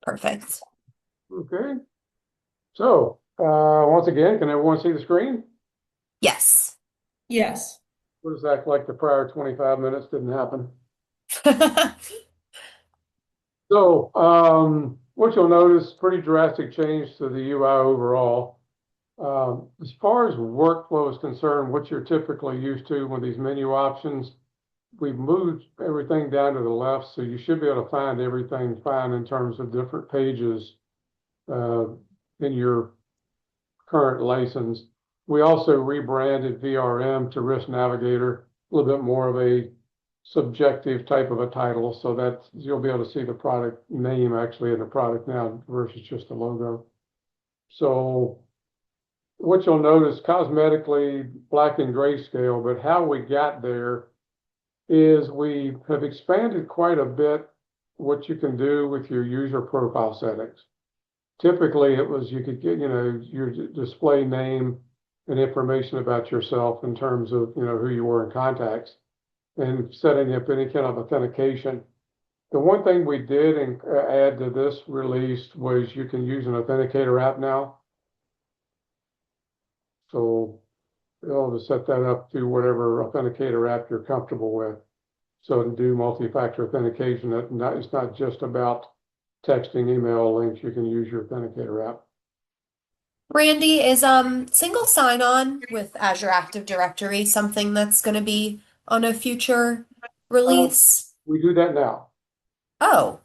Perfect. Okay. So, once again, can everyone see the screen? Yes. Yes. What does that like the prior 25 minutes didn't happen? So, what you'll notice, pretty drastic change to the UI overall. As far as workflow is concerned, what you're typically used to with these menu options, we've moved everything down to the left, so you should be able to find everything fine in terms of different pages uh, in your current license. We also rebranded VRM to Risk Navigator, a little bit more of a subjective type of a title, so that you'll be able to see the product name actually in the product now versus just the logo. So what you'll notice cosmetically black and grayscale, but how we got there is we have expanded quite a bit what you can do with your user profile settings. Typically, it was you could get, your display name and information about yourself in terms of, who you were in contacts and setting up any kind of authentication. The one thing we did add to this release was you can use an authenticator app now. So you'll just set that up through whatever authenticator app you're comfortable with. So to do multi-factor authentication, it's not just about texting, email links. You can use your authenticator app. Randy, is single sign-on with Azure Active Directory something that's going to be on a future Uh, release? we do that now. Oh,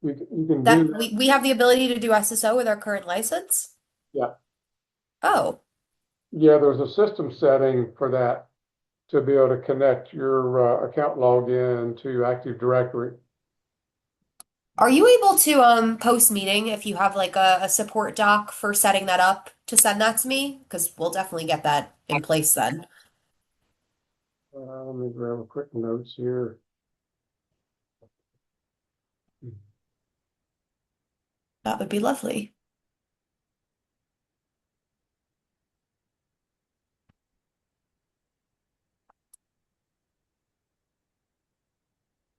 You can do that that. we have the ability to do SSO with our current license? Yeah. Oh, Yeah, there's a system setting for that to be able to connect your account login to Active Directory. are you able to post meeting if you have like a support doc for setting that up to send that to me? Because we'll definitely get that in place then. Let me grab a quick notes here. That would be lovely.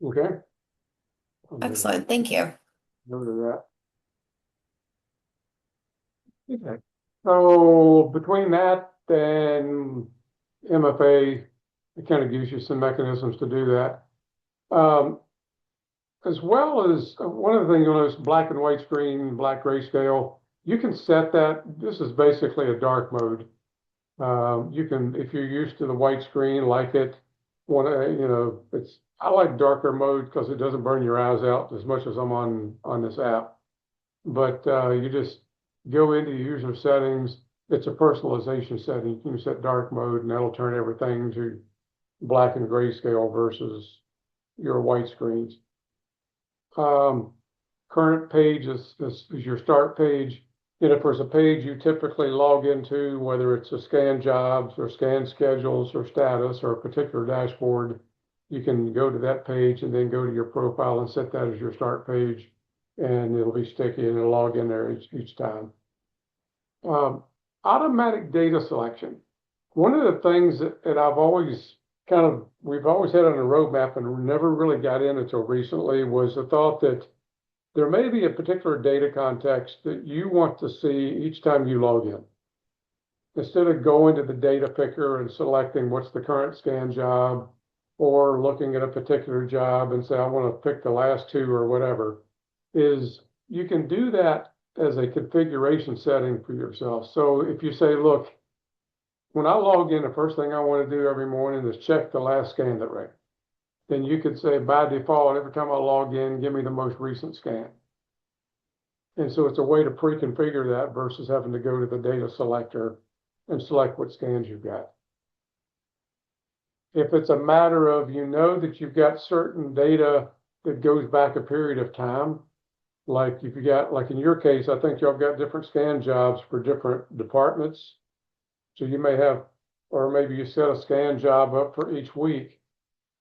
Okay. I'll make a Excellent. Thank you. note of that. Okay. So between that and MFA, it kind of gives you some mechanisms to do that. As well as one of the things you'll notice, black and white screen, black grayscale, you can set that. This is basically a dark mode. You can, if you're used to the white screen, like it, I like darker mode because it doesn't burn your eyes out as much as I'm on this app. But you just go into user settings. It's a personalization setting. You can set dark mode, and that'll turn everything to black and grayscale versus your white screens. Current page is your start page. And if there's a page you typically log into, whether it's a scan jobs or scan schedules or status or a particular dashboard, you can go to that page and then go to your profile and set that as your start page, and it'll be sticky and it'll log in there each time. Um, Automatic data selection. One of the things that I've always we've always had on the roadmap and never really got in until recently was the thought that there may be a particular data context that you want to see each time you log in. Instead of going to the data picker and selecting what's the current scan job or looking at a particular job and say, I want to pick the last two or whatever, is you can do that as a configuration setting for yourself. So if you say, look, when I log in, the first thing I want to do every morning is check the last scan that ran. Then you could say by default, every time I log in, give me the most recent scan. And so it's a way to pre-configure that versus having to go to the data selector and select what scans you've got. If it's a matter of that you've got certain data that goes back a period of time, like if you got, like in your case, I think y'all got different scan jobs for different departments. So you may have, or maybe you set a scan job up for each week.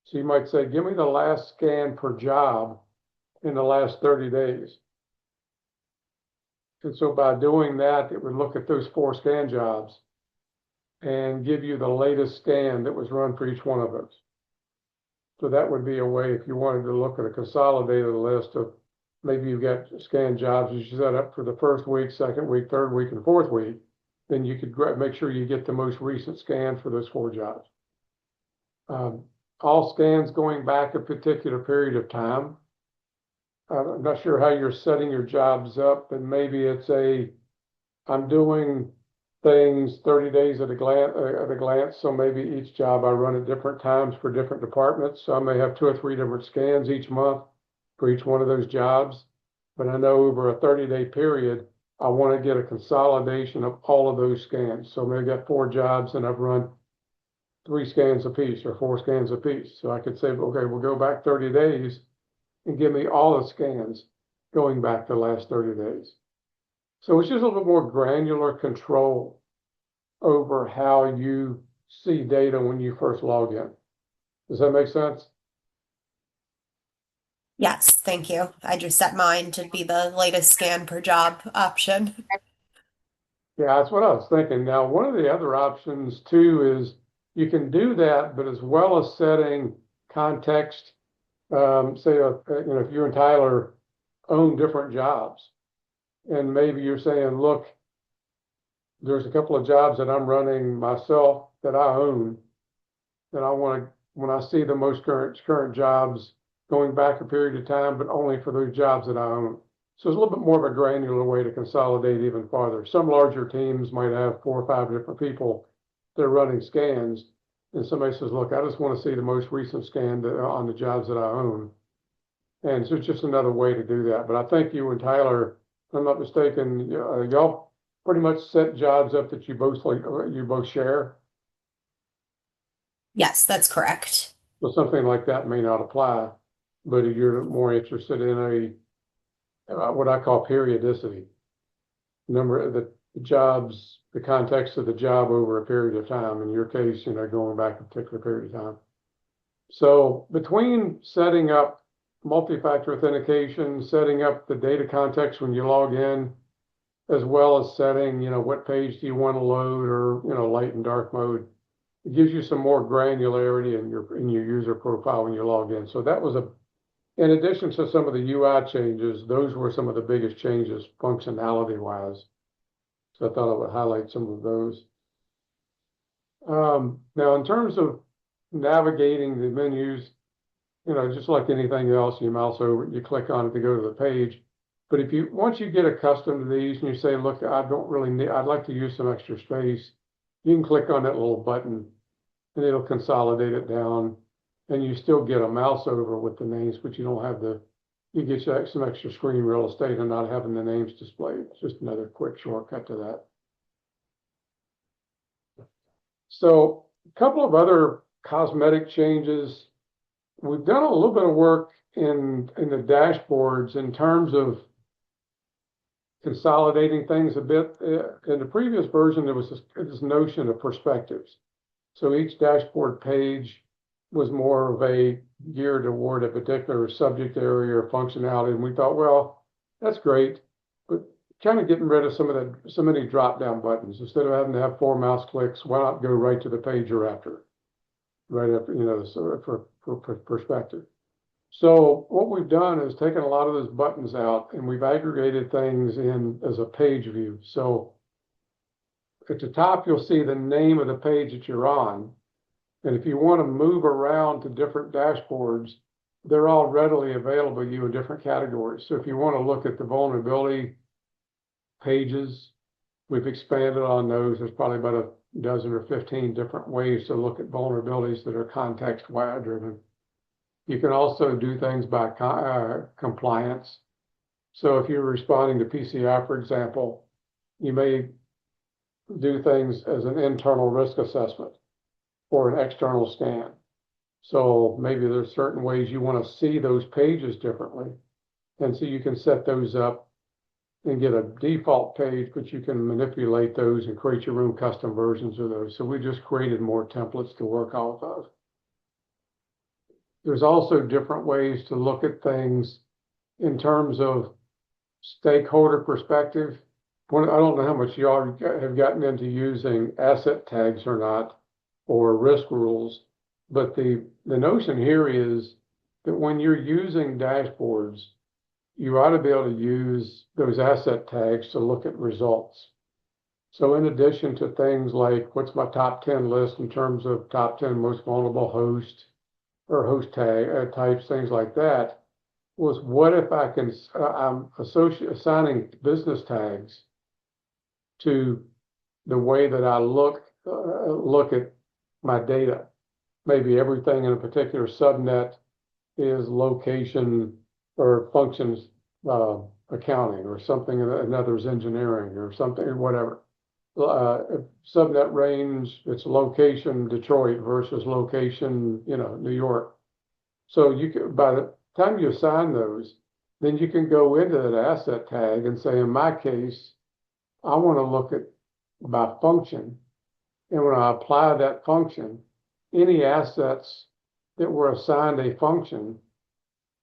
So you might say, give me the last scan per job in the last 30 days. And so by doing that, it would look at those 4 scan jobs and give you the latest scan that was run for each one of those. So that would be a way if you wanted to look at a consolidated list of maybe you've got scanned jobs as you set up for the first week, second week, third week, and fourth week, then you could make sure you get the most recent scan for those 4 jobs. All scans going back a particular period of time. I'm not sure how you're setting your jobs up, but maybe it's I'm doing things 30 days at a glance. So maybe each job I run at different times for different departments. So I may have 2 or 3 different scans each month for each one of those jobs. But I know over a 30-day period, I want to get a consolidation of all of those scans. So maybe I got 4 jobs and I've run 3 scans a piece or 4 scans a piece. So I could say, okay, we'll go back 30 days and give me all the scans going back the last 30 days. So it's just a little bit more granular control over how you see data when you first log in. Does that make sense? Yes, thank you. I just set mine to be the latest scan per job option. Yeah, that's what I was thinking. Now, one of the other options too is you can do that, but as well as setting context, say, if you and Tyler own different jobs, and maybe you're saying, look, there's a couple of jobs that I'm running myself that I own that I want to, when I see the most current jobs going back a period of time, but only for those jobs that I own. So it's a little bit more of a granular way to consolidate even farther. Some larger teams might have 4 or 5 different people that are running scans. And somebody says, look, I just want to see the most recent scan on the jobs that I own. And so it's just another way to do that. But I think you and Tyler, if I'm not mistaken, y'all pretty much set jobs up that you both share. Yes, that's correct. So something like that may not apply, but if you're more interested in what I call periodicity, number of the jobs, the context of the job over a period of time. In your case, going back a particular period of time. So between setting up multi-factor authentication, setting up the data context when you log in, as well as setting, what page do you want to load or, light and dark mode, it gives you some more granularity in your user profile when you log in. So that was in addition to some of the UI changes, those were some of the biggest changes functionality wise. So I thought I would highlight some of those. Now in terms of navigating the menus, just like anything else, you mouse over it, you click on it to go to the page. But once you get accustomed to these and you say, look, I don't really need, I'd like to use some extra space, you can click on that little button and it'll consolidate it down, and you still get a mouse over with the names, but you don't have you get some extra screen real estate and not having the names displayed. It's just another quick shortcut to that. So a couple of other cosmetic changes. We've done a little bit of work in the dashboards in terms of consolidating things a bit. In the previous version, there was this notion of perspectives. So each dashboard page was more of a geared toward a particular subject area or functionality. And we thought, well, that's great, but kind of getting rid of so many drop-down buttons. Instead of having to have 4 mouse clicks, why not go right to the page you're after? Right after, so for perspective. So what we've done is taken a lot of those buttons out and we've aggregated things in as a page view. So at the top, you'll see the name of the page that you're on. And if you want to move around to different dashboards, they're all readily available to you in different categories. So if you want to look at the vulnerability pages, we've expanded on those. There's probably about a dozen or 15 different ways to look at vulnerabilities that are context-wide driven. You can also do things by compliance. So if you're responding to PCI, for example, you may do things as an internal risk assessment or an external scan. So maybe there's certain ways you want to see those pages differently. And so you can set those up and get a default page, but you can manipulate those and create your own custom versions of those. So we just created more templates to work off of. There's also different ways to look at things in terms of stakeholder perspective. I don't know how much y'all have gotten into using asset tags or not, or risk rules, but the notion here is that when you're using dashboards, you ought to be able to use those asset tags to look at results. So in addition to things like what's my top 10 list in terms of top 10 most vulnerable hosts or host tag types, things like that, was what if I can, I'm assigning business tags to the way that I look at my data. Maybe everything in a particular subnet is location or functions accounting or something, another is engineering or something, or whatever. Subnet range, it's location Detroit versus location, New York. So you can, by the time you assign those, then you can go into that asset tag and say, in my case, I want to look at by function. And when I apply that function, any assets that were assigned a function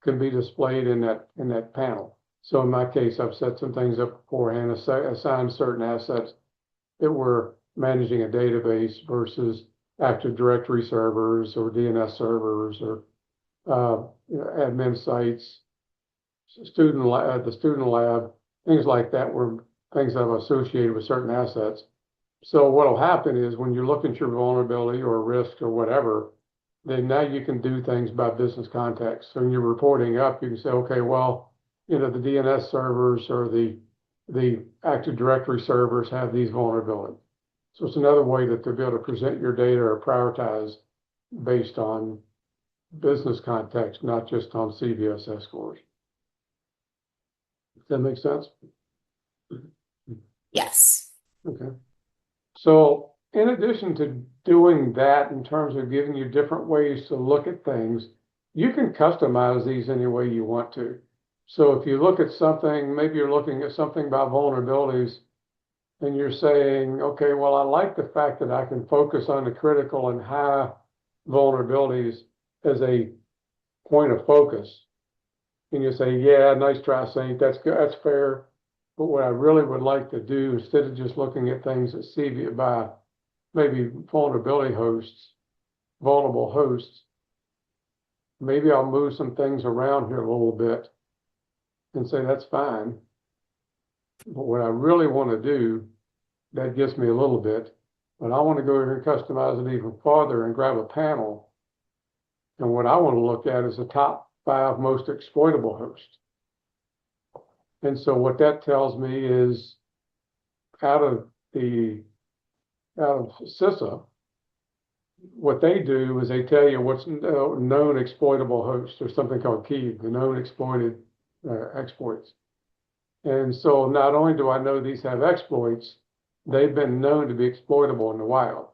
can be displayed in that panel. So in my case, I've set some things up beforehand, assigned certain assets that were managing a database versus Active Directory servers or DNS servers or admin sites, the student lab, things like that were things that I've associated with certain assets. So what'll happen is when you look at your vulnerability or risk or whatever, then now you can do things by business context. So when you're reporting up, you can say, okay, well, the DNS servers or the Active Directory servers have these vulnerabilities. So it's another way that to be able to present your data or prioritize based on business context, not just on CVSS scores. Does that make sense? Yes. Okay. So in addition to doing that in terms of giving you different ways to look at things, you can customize these any way you want to. So if you look at something, maybe you're looking at something about vulnerabilities and you're saying, okay, well, I like the fact that I can focus on the critical and high vulnerabilities as a point of focus. And you say, yeah, nice try, Saint, that's good, that's fair. But what I really would like to do, instead of just looking at things that CV by maybe vulnerable hosts, maybe I'll move some things around here a little bit and say that's fine. But what I really want to do, that gets me a little bit, but I want to go here and customize it even farther and grab a panel. And what I want to look at is the top 5 most exploitable hosts. And so what that tells me is out of CISA, what they do is they tell you what's known exploitable hosts, or something called key, the known exploited exploits. And so not only do I know these have exploits, they've been known to be exploitable in the wild.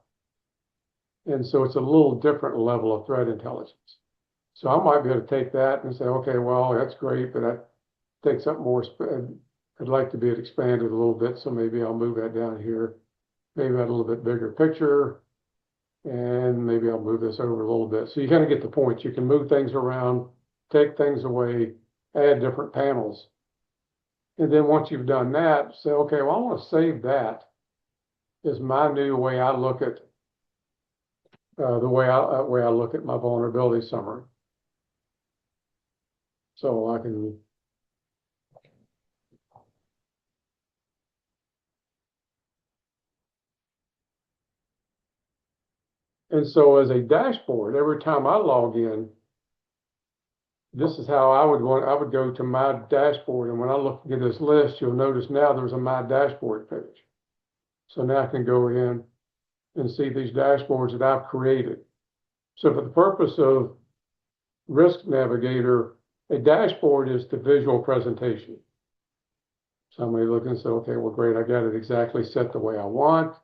And so it's a little different level of threat intelligence. So I might be able to take that and say, okay, well, that's great, but that takes up more. I'd like to be expanded a little bit, so maybe I'll move that down here. Maybe add a little bit bigger picture, and maybe I'll move this over a little bit. So you kind of get the point. You can move things around, take things away, add different panels. And then once you've done that, say, okay, well, I want to save that as my new way I look at the way I look at my vulnerability summary. So I can. And so as a dashboard, every time I log in, this is how I would go to my dashboard. And when I look at this list, you'll notice now there's a my dashboard page. So now I can go in and see these dashboards that I've created. So for the purpose of Risk Navigator, a dashboard is the visual presentation. Somebody look and say, okay, well, great, I got it exactly set the way I want.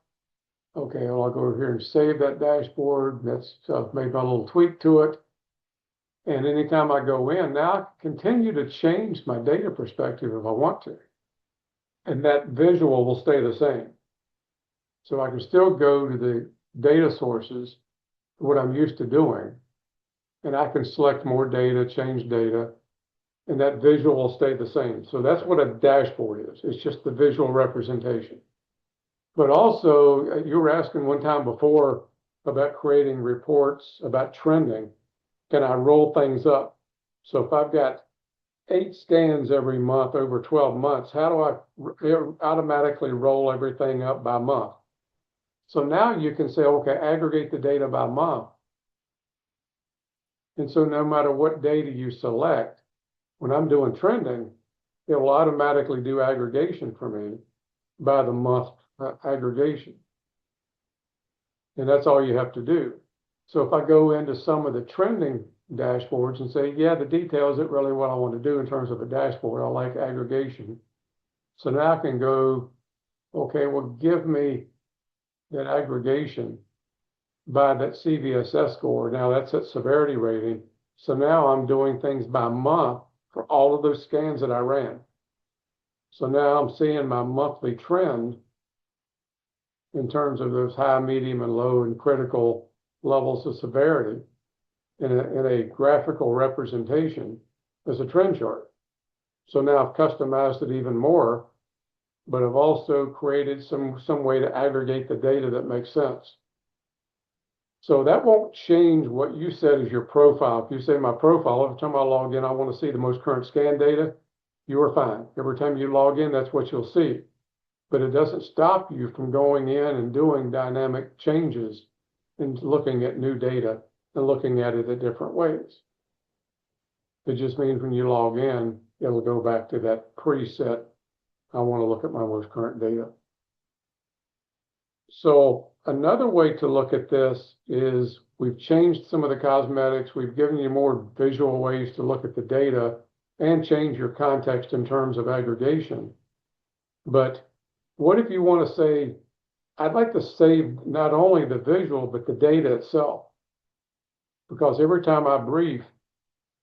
Okay, well, I'll go over here and save that dashboard. That's made my little tweak to it. And anytime I go in, now I continue to change my data perspective if I want to. And that visual will stay the same. So I can still go to the data sources, what I'm used to doing, and I can select more data, change data, and that visual will stay the same. So that's what a dashboard is. It's just the visual representation. But also, you were asking one time before about creating reports about trending. Can I roll things up? So if I've got 8 scans every month over 12 months. How do I automatically roll everything up by month? So now you can say, okay, aggregate the data by month. And so no matter what data you select, when I'm doing trending, it will automatically do aggregation for me by the month aggregation. And that's all you have to do. So if I go into some of the trending dashboards and say, yeah, the detail isn't really what I want to do in terms of a dashboard. I like aggregation. So now I can go, okay, well, give me that aggregation by that CVSS score. Now that's that severity rating. So now I'm doing things by month for all of those scans that I ran. So now I'm seeing my monthly trend in terms of those high, medium, and low and critical levels of severity in a graphical representation as a trend chart. So now I've customized it even more, but I've also created some way to aggregate the data that makes sense. So that won't change what you said is your profile. If you say my profile, every time I log in, I want to see the most current scan data, you are fine. Every time you log in, that's what you'll see. But it doesn't stop you from going in and doing dynamic changes and looking at new data and looking at it in different ways. It just means when you log in, it'll go back to that preset. I want to look at my most current data. So another way to look at this is we've changed some of the cosmetics. We've given you more visual ways to look at the data and change your context in terms of aggregation. But what if you want to say, I'd like to save not only the visual, but the data itself? Because every time I brief,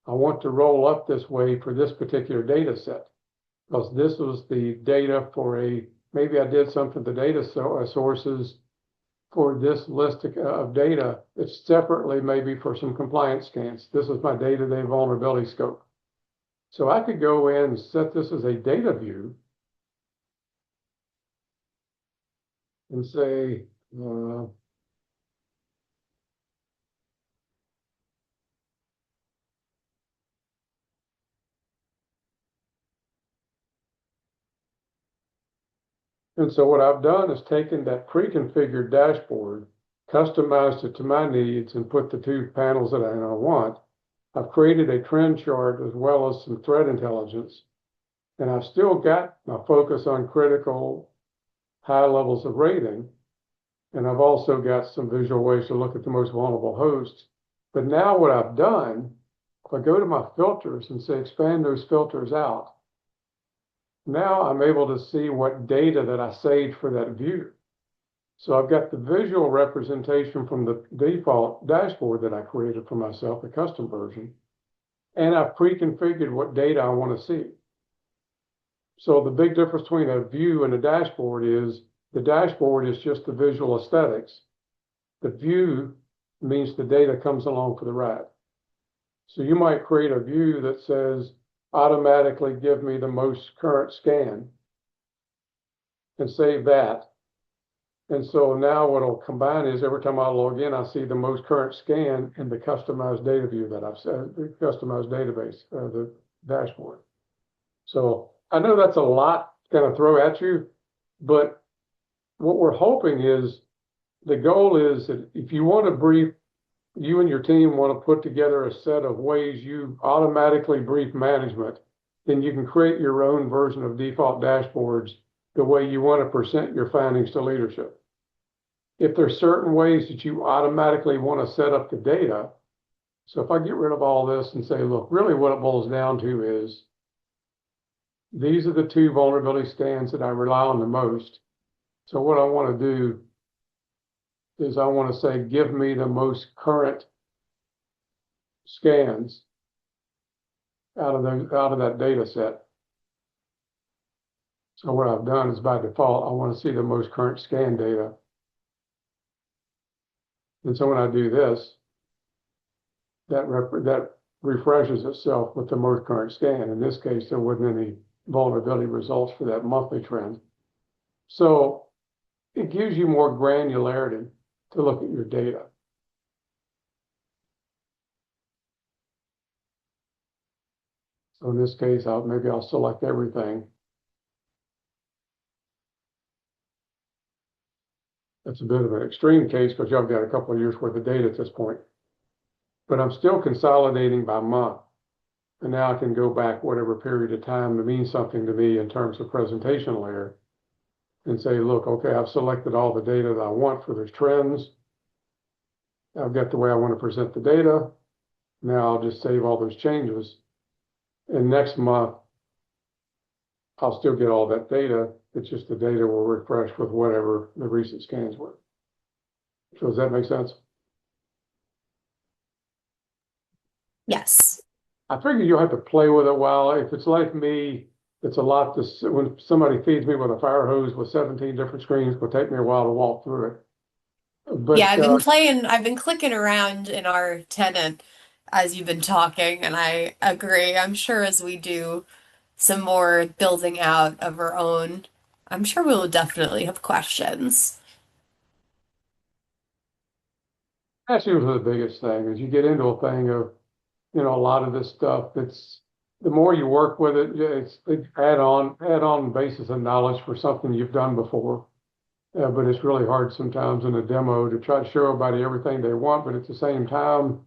I want to roll up this way for this particular data set. Because this was the data for maybe I did something to data sources for this list of data. It's separately maybe for some compliance scans. This is my day-to-day vulnerability scope. So I could go in and set this as a data view and say, and so what I've done is taken that pre-configured dashboard, customized it to my needs, and put the 2 panels that I want. I've created a trend chart as well as some threat intelligence. And I've still got my focus on critical high levels of rating. And I've also got some visual ways to look at the most vulnerable hosts. But now what I've done, if I go to my filters and say expand those filters out, now I'm able to see what data that I saved for that view. So I've got the visual representation from the default dashboard that I created for myself, the custom version, and I've pre-configured what data I want to see. So the big difference between a view and a dashboard is the dashboard is just the visual aesthetics. The view means the data comes along for the ride. So you might create a view that says, automatically give me the most current scan and save that. And so now what will combine is every time I log in, I see the most current scan in the customized data view that I've set, the customized database, the dashboard. So I know that's a lot to kind of throw at you, but what we're hoping is the goal is that if you want to brief, you and your team want to put together a set of ways you automatically brief management, then you can create your own version of default dashboards the way you want to present your findings to leadership. If there's certain ways that you automatically want to set up the data, so if I get rid of all this and say, look, really what it boils down to is these are the 2 vulnerability scans that I rely on the most. So what I want to do is I want to say, give me the most current scans out of that data set. So what I've done is by default, I want to see the most current scan data. And so when I do this, that refreshes itself with the most current scan. In this case, there wasn't any vulnerability results for that monthly trend. So it gives you more granularity to look at your data. So in this case, maybe I'll select everything. That's a bit of an extreme case because y'all got a couple of years worth of data at this point. But I'm still consolidating by month. And now I can go back whatever period of time that means something to me in terms of presentation layer and say, look, okay, I've selected all the data that I want for those trends. I've got the way I want to present the data. Now I'll just save all those changes. And next month, I'll still get all that data. It's just the data will refresh with whatever the recent scans were. So does that make sense? Yes. I figure you'll have to play with it a while. If it's like me, it's a lot to, when somebody feeds me with a fire hose with 17 different screens, it'll take me a while to walk through it. Yeah, But I've been clicking around in our tenant as you've been talking, and I agree. I'm sure as we do some more building out of our own, I'm sure we will definitely have questions. that's usually the biggest thing is you get into a thing of, a lot of this stuff, it's the more you work with it, it's add on basis of knowledge for something you've done before. But it's really hard sometimes in a demo to try to show everybody everything they want, but at the same time,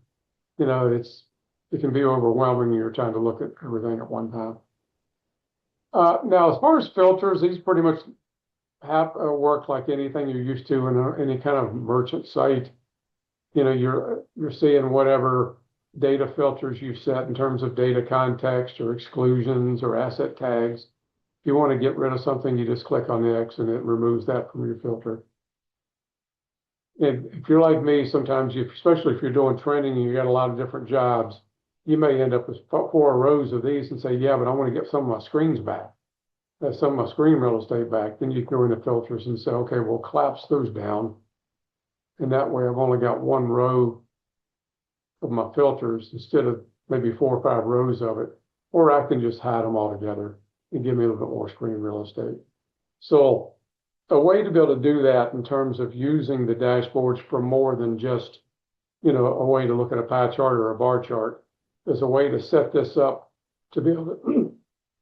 it can be overwhelming when you're trying to look at everything at one time. Now, as far as filters, these pretty much have work like anything you're used to in any kind of merchant site. You're seeing whatever data filters you've set in terms of data context or exclusions or asset tags. If you want to get rid of something, you just click on the X and it removes that from your filter. And if you're like me, sometimes especially if you're doing training and you got a lot of different jobs, you may end up with 4 rows of these and say, yeah, but I want to get some of my screens back, some of my screen real estate back. Then you can go into filters and say, okay, we'll collapse those down. And that way I've only got 1 row of my filters instead of maybe 4 or 5 rows of it, or I can just hide them all together and give me a little bit more screen real estate. So a way to be able to do that in terms of using the dashboards for more than just, a way to look at a pie chart or a bar chart is a way to set this up to be able to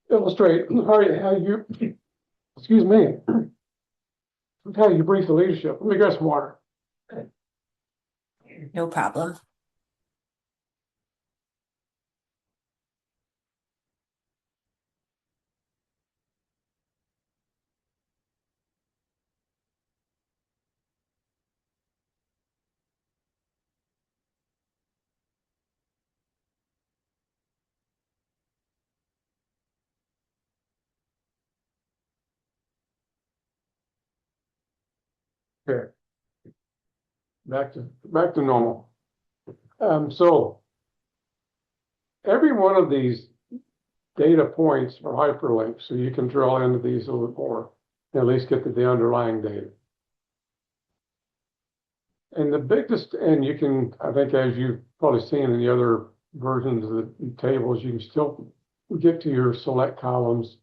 illustrate how you, excuse me, how you brief the leadership. Let me get some water. No problem. Okay, back to normal. So every one of these data points are hyperlinks, so you can drill into these a little bit more, and at least get to the underlying data. And the biggest, and you can, I think, as you've probably seen in the other versions of the tables, you can still get to your select columns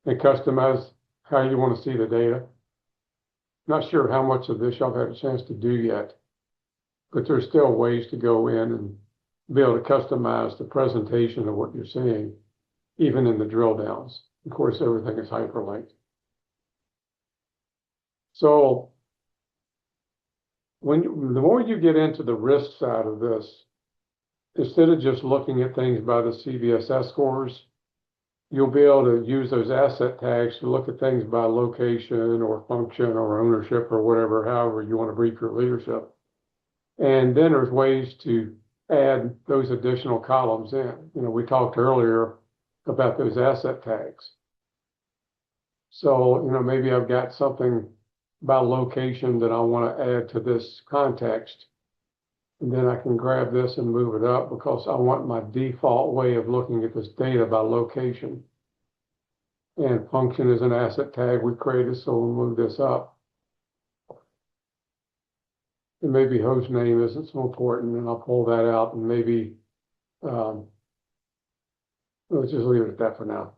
and customize how you want to see the data. Not sure how much of this y'all have had a chance to do yet, but there's still ways to go in and be able to customize the presentation of what you're seeing, even in the drill downs. Of course, everything is hyperlinked. So the more you get into the risk side of this, instead of just looking at things by the CVSS scores, you'll be able to use those asset tags to look at things by location or function or ownership or whatever, however you want to brief your leadership. And then there's ways to add those additional columns in. We talked earlier about those asset tags. So, maybe I've got something by location that I want to add to this context. And then I can grab this and move it up because I want my default way of looking at this data by location. And function is an asset tag we created, so we'll move this up. And maybe host name isn't so important, and I'll pull that out and maybe, let's just leave it at that for now.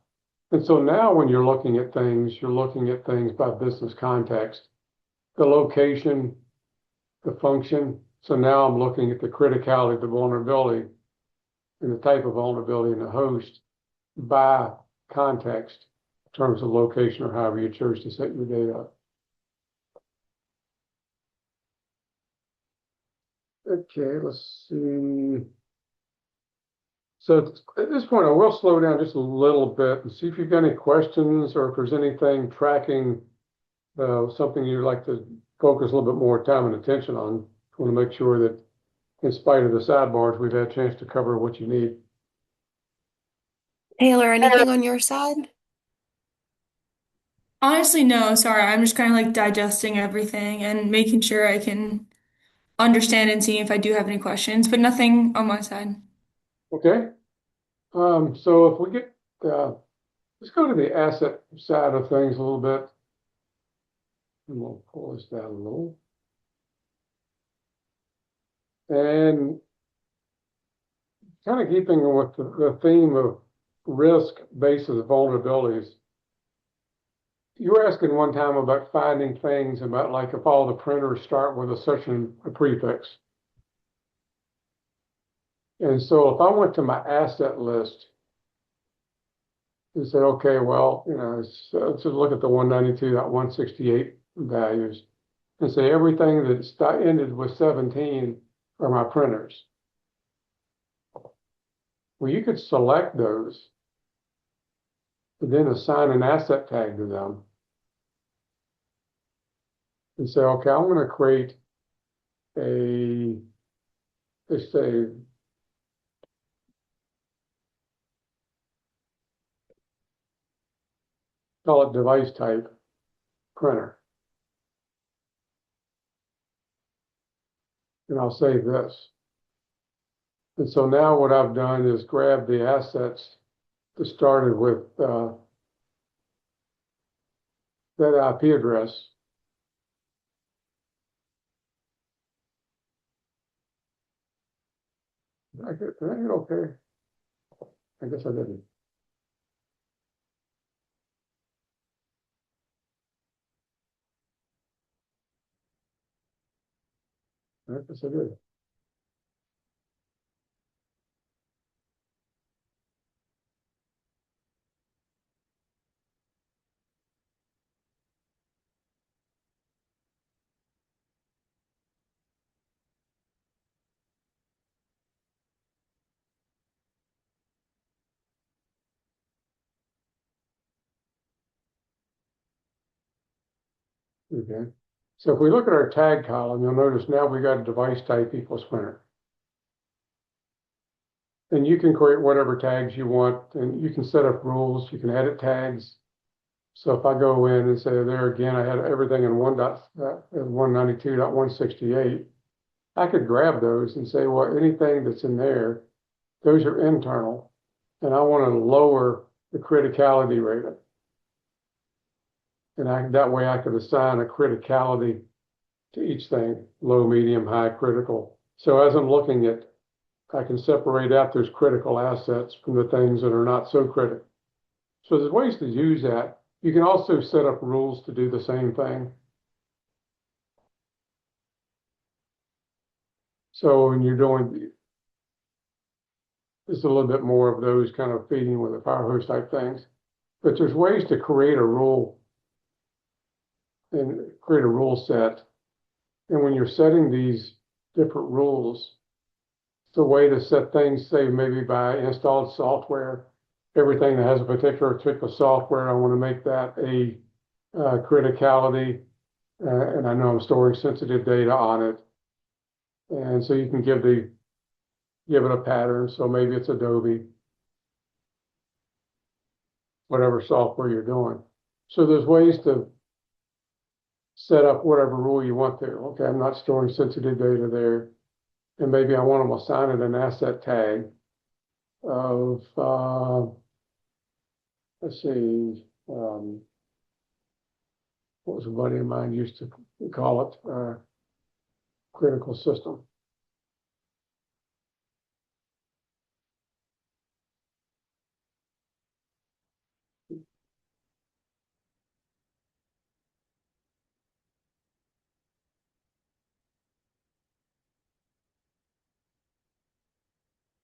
And so now when you're looking at things, you're looking at things by business context, the location, the function. So now I'm looking at the criticality, the vulnerability, and the type of vulnerability in the host. by context in terms of location or however you choose to set your data up. Okay, let's see. So at this point, I will slow down just a little bit and see if you've got any questions or if there's anything tracking something you'd like to focus a little bit more time and attention on. I want to make sure that in spite of the sidebars, we've had a chance to cover what you need. Taylor, anything on your side? Honestly, no, sorry. I'm just kind of like digesting everything and making sure I can understand and see if I do have any questions, but nothing on my side. Okay. So if we get, let's go to the asset side of things a little bit. And we'll pull this down a little. And kind of keeping with the theme of risk basis vulnerabilities, you were asking one time about finding things about like if all the printers start with a prefix. And so if I went to my asset list and said, okay, well, let's just look at the 192.168 values and say everything that ended with 17 are my printers. Well, you could select those, but then assign an asset tag to them and say, okay, I'm going to create a, let's say, call it device type printer. And I'll save this. And so now what I've done is grab the assets that started with that IP address. Did I get okay? I guess I didn't. I guess I did. Okay. So if we look at our tag column, you'll notice now we got a device type equals printer. And you can create whatever tags you want, and you can set up rules. You can edit tags. So if I go in and say there again, I had everything in 192.168, I could grab those and say, well, anything that's in there, those are internal, and I want to lower the criticality rating. And that way I could assign a criticality to each thing, low, medium, high, critical. So as I'm looking at, I can separate out those critical assets from the things that are not so critical. So there's ways to use that. You can also set up rules to do the same thing. So when you're doing, it's a little bit more of those kind of feeding with a fire hose type things. But there's ways to create a rule and create a rule set. And when you're setting these different rules, it's a way to set things, say maybe by installed software, everything that has a particular type of software, I want to make that a criticality. And I know I'm storing sensitive data on it. And so you can give it a pattern. So maybe it's Adobe, whatever software you're doing. So there's ways to set up whatever rule you want there. Okay, I'm not storing sensitive data there. And maybe I want to assign it an asset tag of, let's see, what was a buddy of mine used to call it, critical system.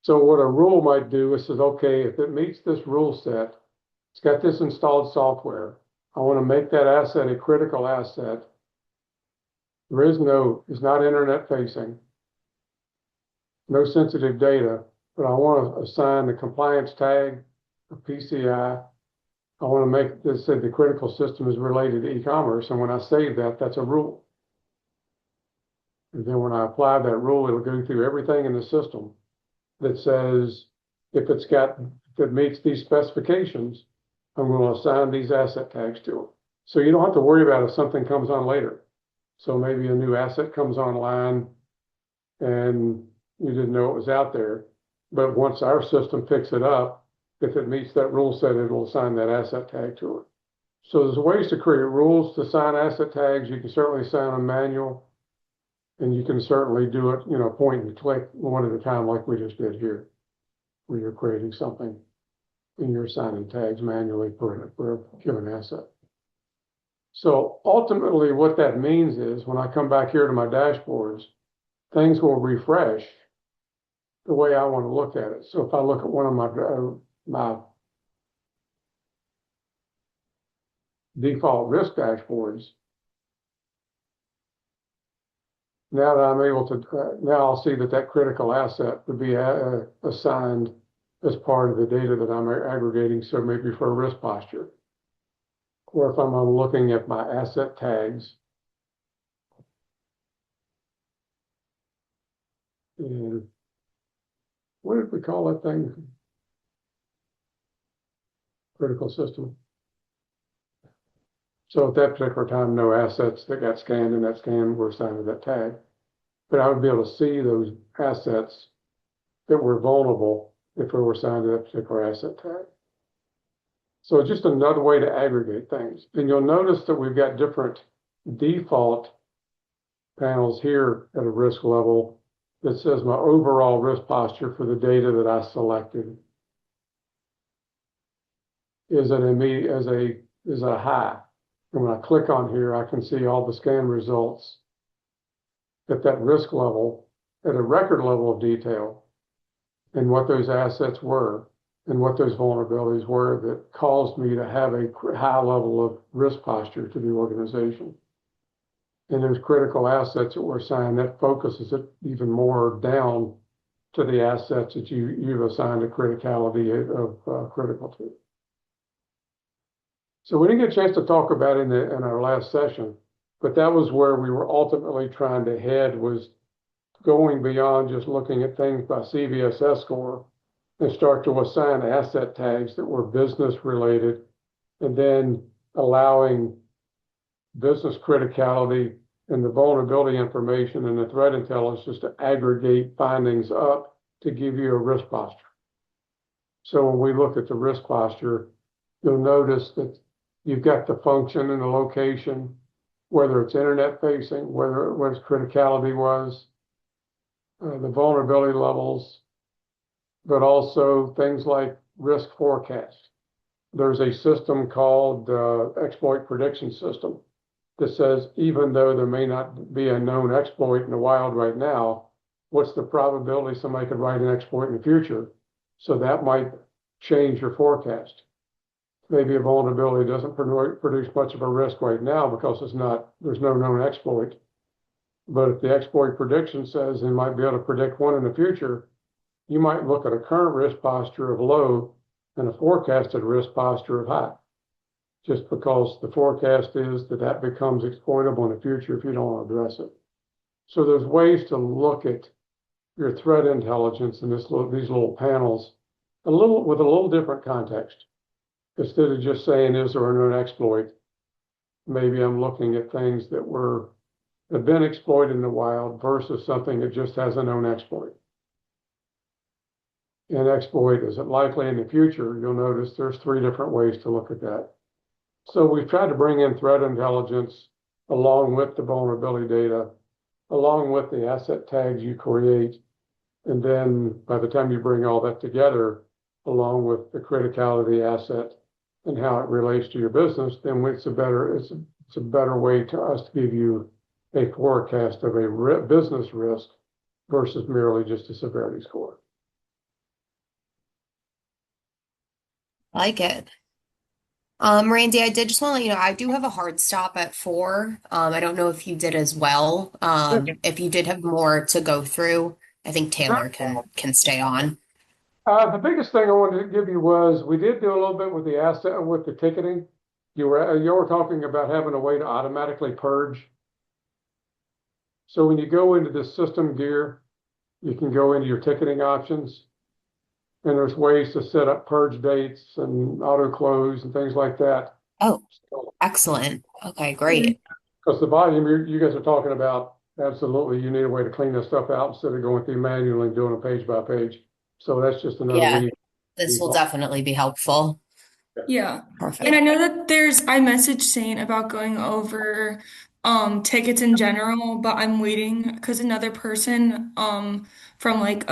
So what a rule might do is says, okay, if it meets this rule set, it's got this installed software. I want to make that asset a critical asset. It's not internet facing, no sensitive data, but I want to assign the compliance tag, a PCI. I want to make this say the critical system is related to e-commerce. And when I save that, that's a rule. And then when I apply that rule, it'll go through everything in the system that says, if it meets these specifications, I'm going to assign these asset tags to it. So you don't have to worry about if something comes on later. So maybe a new asset comes online and you didn't know it was out there. But once our system picks it up, if it meets that rule set, it'll assign that asset tag to it. So there's ways to create rules to assign asset tags. You can certainly assign them manual. And you can certainly do it, point and click one at a time like we just did here, where you're creating something and you're assigning tags manually for a given asset. So ultimately what that means is when I come back here to my dashboards, things will refresh the way I want to look at it. So if I look at one of my default risk dashboards, now that I'm able to, now I'll see that critical asset would be assigned as part of the data that I'm aggregating. So maybe for a risk posture, or if I'm looking at my asset tags, and what did we call that thing? Critical system. So at that particular time, no assets that got scanned in that scan were assigned to that tag. But I would be able to see those assets that were vulnerable if they were assigned to that particular asset tag. So just another way to aggregate things. And you'll notice that we've got different default panels here at a risk level that says my overall risk posture for the data that I selected is a high. And when I click on here, I can see all the scan results at that risk level, at a record level of detail, and what those assets were, and what those vulnerabilities were that caused me to have a high level of risk posture to the organization. And those critical assets that were assigned, that focuses it even more down to the assets that you've assigned a criticality of critical to. So we didn't get a chance to talk about it in our last session, but that was where we were ultimately trying to head, was going beyond just looking at things by CVSS score and start to assign asset tags that were business related, and then allowing business criticality and the vulnerability information and the threat intelligence to aggregate findings up to give you a risk posture. So when we look at the risk posture, you'll notice that you've got the function and the location, whether it's internet facing, what its criticality was, the vulnerability levels, but also things like risk forecast. There's a system called exploit prediction system that says, even though there may not be a known exploit in the wild right now, what's the probability somebody could write an exploit in the future? So that might change your forecast. Maybe a vulnerability doesn't produce much of a risk right now because there's no known exploit. But if the exploit prediction says they might be able to predict one in the future, you might look at a current risk posture of low and a forecasted risk posture of high, just because the forecast is that becomes exploitable in the future if you don't want to address it. So there's ways to look at your threat intelligence in these little panels with a little different context. Instead of just saying, is there an exploit? Maybe I'm looking at things that have been exploited in the wild versus something that just has a known exploit. An exploit, is it likely in the future? You'll notice there's 3 different ways to look at that. So we've tried to bring in threat intelligence along with the vulnerability data, along with the asset tags you create. And then by the time you bring all that together, along with the criticality asset and how it relates to your business, then it's a better way to us to give you a forecast of a business risk versus merely just a severity score. I like it. Randy, I did just want to let you know I do have a hard stop at 4. I don't know if you did as well. If you did have more to go through, I think Taylor can stay on. The biggest thing I wanted to give you was we did do a little bit with the asset with the ticketing. You were talking about having a way to automatically purge. So when you go into the system gear, you can go into your ticketing options, and there's ways to set up purge dates and auto close and things like that. Oh, excellent. Okay, Good. great. Because the volume you guys are talking about, absolutely, you need a way to clean this stuff out instead of going through manually and doing it page by page. So that's just another Yeah, way. this will definitely be helpful. Yeah. And Perfect. I know that I messaged Saint about going over tickets in general, but I'm waiting because another person from like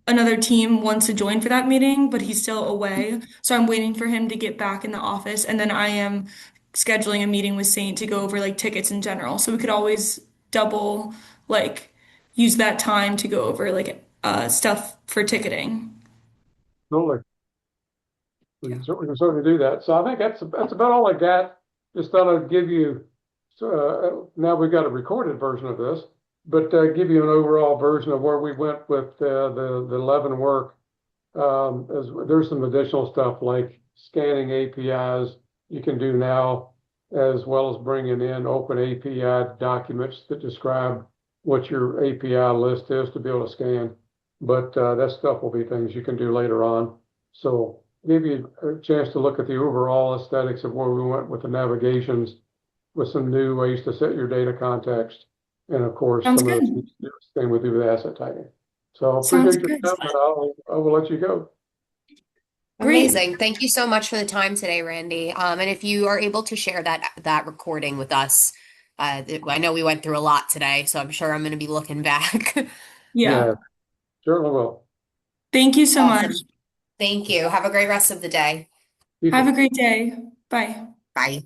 another team wants to join for that meeting, but he's still away. So I'm waiting for him to get back in the office, and then I am scheduling a meeting with Saint to go over like tickets in general. So we could always double like use that time to go over like stuff for ticketing. Absolutely. Yeah. We can certainly do that. So I think that's about all I got. Just thought I'd give you, now we've got a recorded version of this, but give you an overall version of where we went with the 11 work. As there's some additional stuff like scanning APIs you can do now, as well as bringing in open API documents that describe what your API list is to be able to scan. But that stuff will be things you can do later on. So give you a chance to look at the overall aesthetics of where we went with the navigations, with some new ways to set your data context, and of course Sounds some of the good. things same with you with asset tagging. So I Sounds appreciate your good. time, and I will let you go. Great. Amazing. Thank you so much for the time today, Randy. And if you are able to share that recording with us, I know we went through a lot today, so I'm sure I'm going to be looking back. Yeah, Yeah. certainly will. Thank you so much. Awesome. Thank you. Have a great rest of the day. You Have a too. great day. Bye. Bye.